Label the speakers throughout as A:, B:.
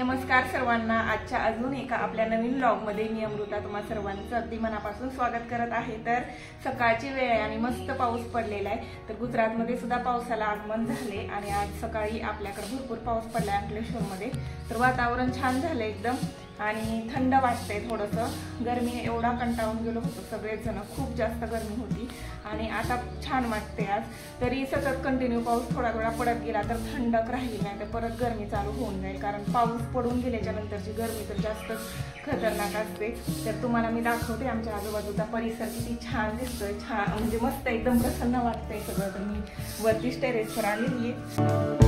A: नमस्कार सर्वांना। आजच्या अजून एका आपल्या नवीन व्लॉगमध्ये मी अमृता तुम्हा सर्वांचं अगदी मनापासून स्वागत करत आहे। तर सकाळची वेळ आहे आणि मस्त पाऊस पडलेला आहे। तर गुजरातमध्ये सुद्धा पावसाला आगमन झाले आणि आज सकाळी आपल्याकडे भरपूर पाऊस पडला अंकलेश्वरमध्ये। तर वातावरण छान झालं एकदम आणि थंड वाटतंय थोडंसं। गरमी एवढा कंटाळून गेलो होतो सगळेच जण, खूप जास्त गरमी होती आणि आता छान वाटते आज। तरी सतत कंटिन्यू पाऊस थोडा थोडा पडत गेला तर थंडक राहिली, नाही तर परत गरमी चालू होऊन जाईल। कारण पाऊस पडून गेल्याच्या नंतरची गरमी तर जास्तच खतरनाक असते। तर तुम्हाला मी दाखवते आमच्या आजूबाजूचा परिसर किती छान दिसतोय, छान म्हणजे मस्त एकदम प्रसन्न वाटतंय सगळं। तर मी वरती टेरेसवर आलेली आहे।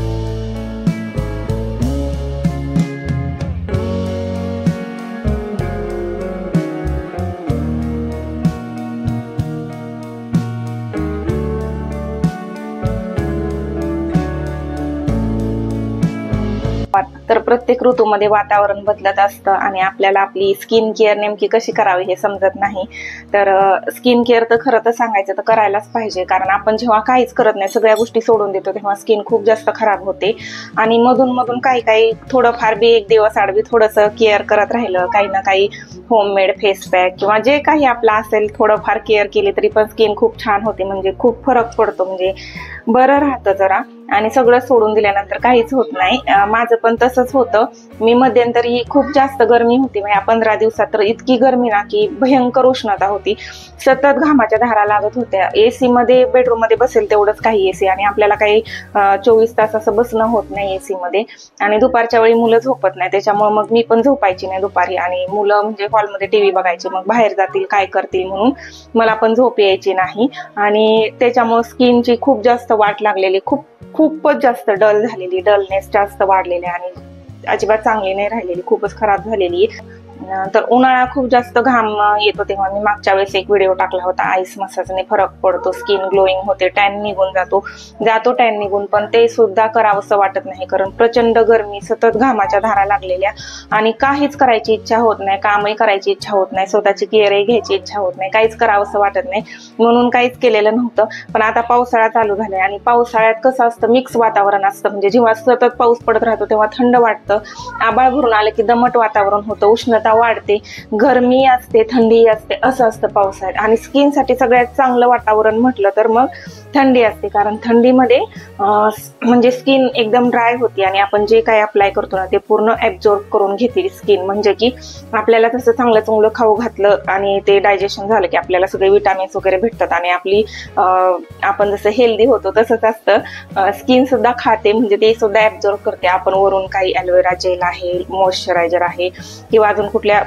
A: तर प्रत्येक ऋतूमध्ये वातावरण बदलत असतं आणि आपल्याला आपली स्किन केअर नेमकी कशी करावी हे समजत नाही। तर स्किन केअर तर खरं तर सांगायचं तर करायलाच पाहिजे, कारण आपण जेव्हा काहीच करत नाही, सगळ्या गोष्टी सोडून देतो, तेव्हा स्किन खूप जास्त खराब होते। आणि मधून मधून काही थोडंफार बी एक दिवस आडवी थोडंसं केअर करत राहिलं, काही ना काही होममेड फेस पॅक किंवा जे काही आपलं असेल थोडंफार केअर केली तरी पण स्किन खूप छान होते, म्हणजे खूप फरक पडतो, म्हणजे बरं राहतं जरा। आणि सगळं सोडून दिल्यानंतर काहीच होत नाही। माझं पण तसंच होतं। मी मध्यंतरी खूप जास्त गरमी होती, म्हणजे 15 दिवसात तर इतकी गरमी ना की भयंकर उष्णता होती, सतत घामाच्या धारा लागत होत्या। एसी मध्ये बेडरूम मध्ये बसेल तेवढंच काही एसी, आणि आपल्याला काही 24 तास असं बसणं होत नाही एसी मध्ये। आणि दुपारच्या वेळी मुलं झोपत नाही, त्याच्यामुळे मग मी पण झोपायची नाही दुपारी, आणि मुलं म्हणजे हॉलमध्ये टीव्ही बघायची, मग बाहेर जातील काय करतील म्हणून मला पण झोप यायची नाही। आणि त्याच्यामुळे स्किनची खूप जास्त वाट लागलेली, खूपच जास्त डल झालेली, डलनेस जास्त वाढलेली आणि अजिबात चांगली नाही राहिलेली, खूपच खराब झालेली। तर उन्हाळा खूप जास्त घाम येतो तेव्हा मी मागच्या वेळेस एक व्हिडिओ टाकला होता, आईस मसाजने फरक पडतो, स्किन ग्लोईंग होते, टॅन निघून जातो टॅन निघून, पण ते सुद्धा करावंसं वाटत नाही, कारण प्रचंड गरमी, सतत घामाच्या धारा लागलेल्या आणि काहीच करायची इच्छा होत नाही, कामही करायची इच्छा होत नाही, स्वतःची केअरही घ्यायची इच्छा होत नाही, काहीच करावंसं वाटत नाही, म्हणून काहीच केलेलं नव्हतं। पण आता पावसाळा चालू झालाय आणि पावसाळ्यात कसं असतं, मिक्स वातावरण असतं, म्हणजे जेव्हा सतत पाऊस पडत राहतो तेव्हा थंड वाटतं, आभाळ भरून आलं की दमट वातावरण होतं, उष्णता वाढते, गरमी असते, थंडी असते, असं असतं पावसाळ्यात। आणि स्किन साठी सगळ्यात चांगलं वातावरण म्हटलं तर मग थंडी असते, कारण थंडीमध्ये म्हणजे स्किन एकदम ड्राय होती आणि आपण जे काही अप्लाय करतो ना ते पूर्ण ऍब्झॉर्ब करून घेते स्किन, म्हणजे की आपल्याला तसं चांगलं चांगलं खाऊ घातलं आणि ते डायजेशन झालं की आपल्याला सगळे विटामिन्स वगैरे भेटतात आणि आपली आपण जसं हेल्दी होतो तसंच असतं, स्किन सुद्धा खाते, म्हणजे ते सुद्धा ऍब्झॉर्ब करते। आपण वरून काही ॲलोवेरा जेल आहे, मॉइश्चरायझर आहे किंवा अजून कुठल्या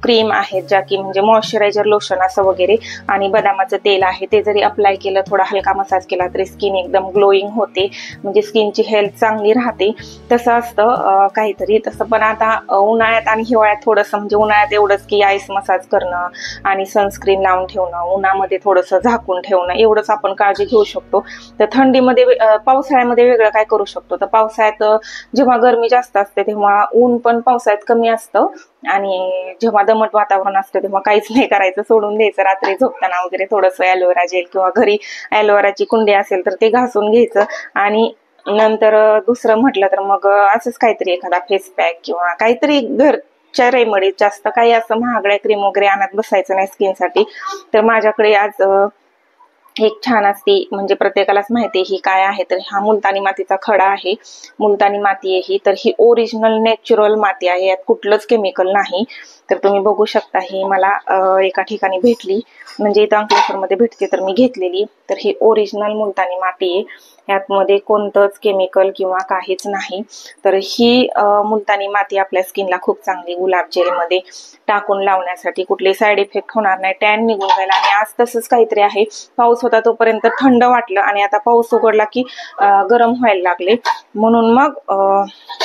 A: क्रीम आहेत ज्या की म्हणजे मॉइश्चरायझर, लोशन असं वगैरे, आणि बदामाचं तेल आहे, ते जरी अप्लाय केलं, थोडा हलका मसाज केला तरी स्किन एकदम ग्लोईंग होते, म्हणजे स्किनची हेल्थ चांगली राहते। तसं असतं काहीतरी तसं। पण आता उन्हाळ्यात आणि हिवाळ्यात थोडंसं, म्हणजे उन्हाळ्यात एवढंच की आईस मसाज करणं आणि सनस्क्रीन लावून ठेवणं, उन्हामध्ये थोडंसं झाकून ठेवणं, एवढंच आपण काळजी घेऊ शकतो। तर थंडीमध्ये पावसाळ्यामध्ये वेगळं काय करू शकतो, तर पावसाळ्यात जेव्हा गरमी जास्त असते तेव्हा ऊन पण पावसाळ्यात कमी असतं, आणि जेव्हा दमट वातावरण असतं तेव्हा काहीच नाही करायचं, सोडून द्यायचं। रात्री झोपताना वगैरे थोडंसं ॲलोवेरा जेल किंवा घरी ॲलोवेराची कुंडी असेल तर ते घासून घ्यायचं। आणि नंतर दुसरं म्हटलं तर मग असंच काहीतरी एखादा फेस पॅक किंवा काहीतरी घरच्या रेमेडी, जास्त काही असं महागड्या क्रीम वगैरे आणत बसायचं नाही स्किनसाठी। तर माझ्याकडे आज एक छान असती, म्हणजे प्रत्येकालाच माहिती आहे ही काय आहे, तर हा मुलतानी मातीचा खडा आहे, मुलतानी माती आहे ही। तर ही ओरिजिनल नॅचरल माती आहे, यात कुठलंच केमिकल नाही। तर तुम्ही बघू शकता, ही मला एका ठिकाणी भेटली, म्हणजे इथं अंकलेश्वरमध्ये भेटते, तर मी घेतलेली। तर ही ओरिजिनल मुलतानी माती आहे, यातमध्ये कोणतंच केमिकल किंवा काहीच नाही। तर ही मुलतानी माती आपल्या स्किनला खूप चांगली, गुलाब जेलमध्ये टाकून लावण्यासाठी, कुठले साईड इफेक्ट होणार नाही, टॅन निघून जाईल। आणि आज तसंच काहीतरी आहे, पाऊस होता तोपर्यंत थंड वाटलं आणि आता पाऊस उघडला की गरम व्हायला लागले, म्हणून मग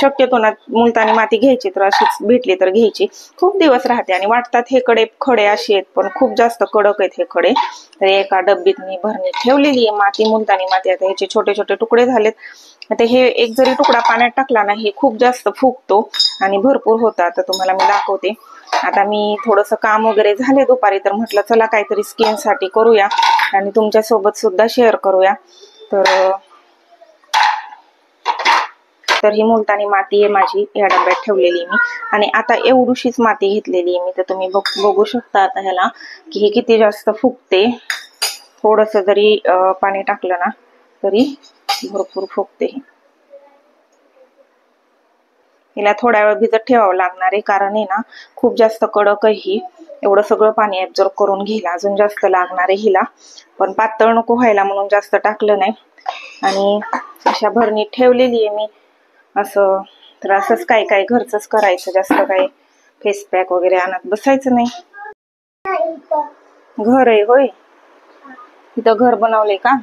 A: शक्यतो ना मुलतानी माती घ्यायची, तर अशीच भेटली तर घ्यायची, खूप दिवस राहते। आणि वाटतात हे खडे असे आहेत, पण खूप जास्त कडक आहेत हे खडे। तर एका डब्बीत मी भरणी ठेवलेली आहे माती, मुलतानी माती। आता ह्याचे छोटे छोटे तुकडे झालेत, आता हे एक जरी तुकडा पाण्यात टाकला ना, हे खूप जास्त फुगतो आणि भरपूर होतात। तर तुम्हाला मी दाखवते। आता मी थोडंसं काम वगैरे झाले दुपारी, तर म्हटलं चला काहीतरी स्किन साठी करूया आणि तुमच्या सोबत सुद्धा शेअर करूया। तर तर ही मुलतानी माती आहे माझी, या डब्यात ठेवलेली मी. आणि आता एवढीशीच माती घेतलेली आहे मी, तर तुम्ही बघू शकता आता ह्याला की हे किती जास्त फुगते. थोडस जरी पाणी टाकलं ना तरी भरपूर फुगते. हिला थोड्या वेळ भिजत ठेवावं लागणार आहे, कारण आहे ना खूप जास्त कडक आहे ही. एवढं सगळं पाणी ऍब्झॉर्ब करून घ्यायला अजून जास्त लागणार आहे हिला. पण पातळ नको व्हायला म्हणून जास्त टाकलं नाही. आणि अशा भरणीत ठेवलेली आहे मी असं. तर असंच काय काय घरचंच करायचं, जास्त काय फेस पॅक वगैरे आणत बसायचं नाही. घर आहे होय, तिथं घर बनवले का?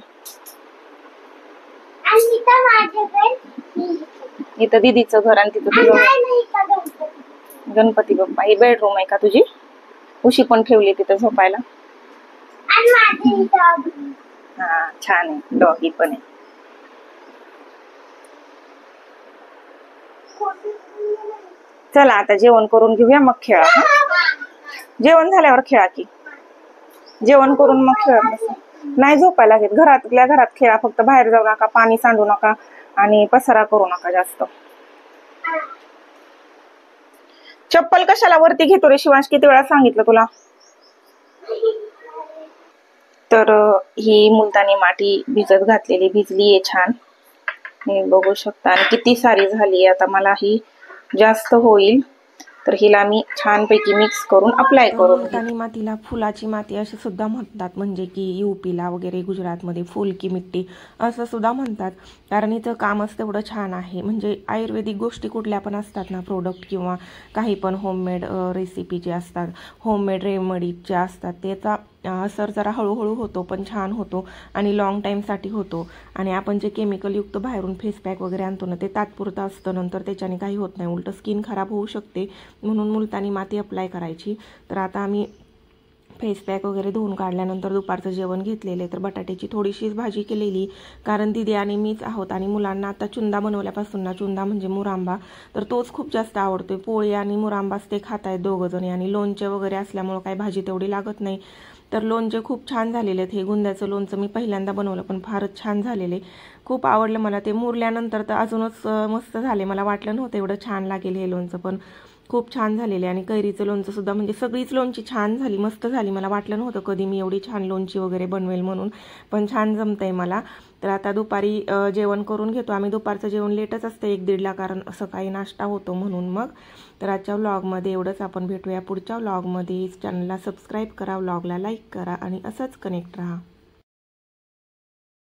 A: इथं दीदीचं घर आणि तिथं तुझं गणपती बाप्पा. ही बेडरूम आहे का तुझी? उशी पण ठेवली तिथं झोपायला. हा छान आहे, डॉगी पण आहे. चला आता जेवण करून घेऊया मग खेळा. जेवण झाल्यावर खेळा की. जेवण करून मग खेळत नाही झोपायला घेत. घरातल्या घरात खेळा, फक्त बाहेर जाऊ नका, पाणी सांडू नका आणि पसारा करू नका जास्त. चप्पल कशाला वरती घेतो रे शिवांश, किती वेळा सांगितलं तुला. तर ही मुलतानी माती भिजत घातलेली भिजली आहे छान, हे बघू शकता. आणि किती सारी झाली. आता मला ही जास्त होईल, तर हिला मी छानपैकी मिक्स करून अप्लाय करून घेते.
B: मुलतानी मातीला फुलाची माती असे सुद्धा म्हणतात, म्हणजे की यूपीला वगैरे गुजरातमध्ये फुल की मिट्टी असं सुद्धा म्हणतात. कारण इथं कामच तेवढं छान आहे. म्हणजे आयुर्वेदिक गोष्टी कुठल्या पण असतात ना, प्रोडक्ट किंवा काही पण होममेड रेसिपी जे असतात, होममेड रेमेडी ज्या असतात, त्याचा असर जरा हळूहळू होतो पण छान होतो आणि लॉंग टाईमसाठी होतो. आणि आपण जे केमिकलयुक्त बाहेरून फेस पॅक वगैरे आणतो ना, ते तात्पुरतं असतं, नंतर त्याच्याने काही होत नाही, उलट स्किन खराब होऊ शकते. म्हणून मुलतानी माती अप्लाय करायची. तर आता आम्ही फेस पॅक वगैरे धुवून काढल्यानंतर दुपारचं जेवण घेतलेलं आहे. तर बटाट्याची थोडीशीच भाजी केलेली, कारण दीदी आणि मीच आहोत. आणि मुलांना आता चुंदा बनवल्यापासून ना, चुंदा म्हणजे मुरांबा, तर तोच खूप जास्त आवडतोय. पोळी आणि मुरांबाच ते खात आहेत दोघंजणी. आणि लोणचे वगैरे असल्यामुळं काही भाजी तेवढी लागत नाही. तर लोणचे खूप छान झालेले आहेत. हे गुंद्याचं लोणचं मी पहिल्यांदा बनवलं, पण फारच छान झालेले, खूप आवडलं मला. ते मुरल्यानंतर तर अजूनच मस्त झाले. मला वाटलं नव्हतं एवढं छान लागेल हे लोणचं, पण खूप छान झालेले. आणि कैरीचं लोणचं सुद्धा, म्हणजे सगळीच लोणची छान झाली, मस्त झाली. मला वाटलं नव्हतं कधी मी एवढी छान लोणची वगैरे बनवेल म्हणून, पण छान जमतंय मला. तर आता दुपारी जेवण करून घेतो आम्ही. दुपारचं जेवण लेटच असतं 1-1:30ला, कारण सकाळी नाश्ता होतो म्हणून. मग तर आजच्या व्लॉगमध्ये एवढंच. आपण भेटूया पुढच्या व्लॉगमध्ये. चॅनलला सबस्क्राईब करा, व्लॉगला लाईक करा आणि असंच कनेक्ट राहा.